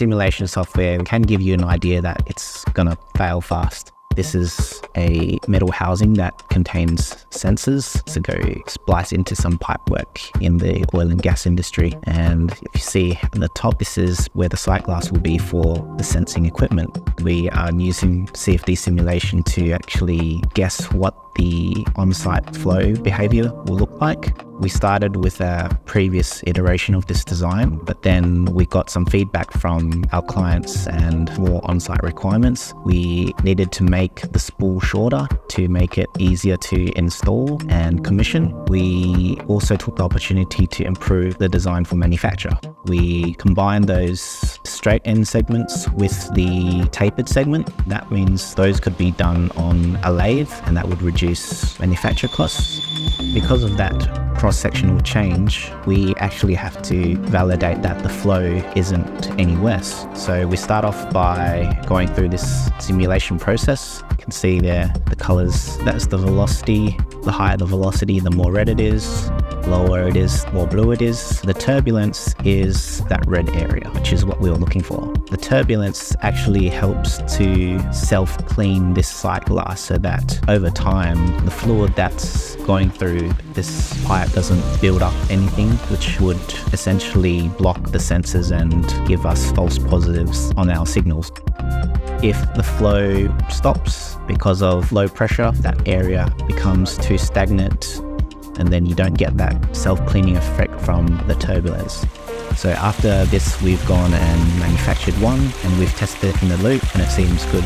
simulation software can give you an idea that it's gonna fail fast. This is a metal housing that contains sensors to go splice into some pipework in the oil and gas industry. And if you see at the top, this is where the sight glass will be for the sensing equipment. We are using CFD simulation to actually guess what the on-site flow behavior will look like. We started with a previous iteration of this design, but then we got some feedback from our clients and more on-site requirements. We needed to make the spool shorter to make it easier to install and commission. We also took the opportunity to improve the design for manufacture. We combined those straight end segments with the tapered segment. That means those could be done on a lathe, and that would reduce manufacture costs. Because of that cross-sectional change, we actually have to validate that the flow isn't any worse. So we start off by going through this simulation process. You can see there the colors, that's the velocity. The higher the velocity, the more red it is. Lower it is, more blue it is. The turbulence is that red area, which is what we were looking for. The turbulence actually helps to self-clean this sight glass so that over time, the fluid that's going through this pipe doesn't build up anything, which would essentially block the sensors and give us false positives on our signals. If the flow stops because of low pressure, that area becomes too stagnant, and then you don't get that self-cleaning effect from the turbulence. So after this, we've gone and manufactured one, and we've tested it in the loop, and it seems good.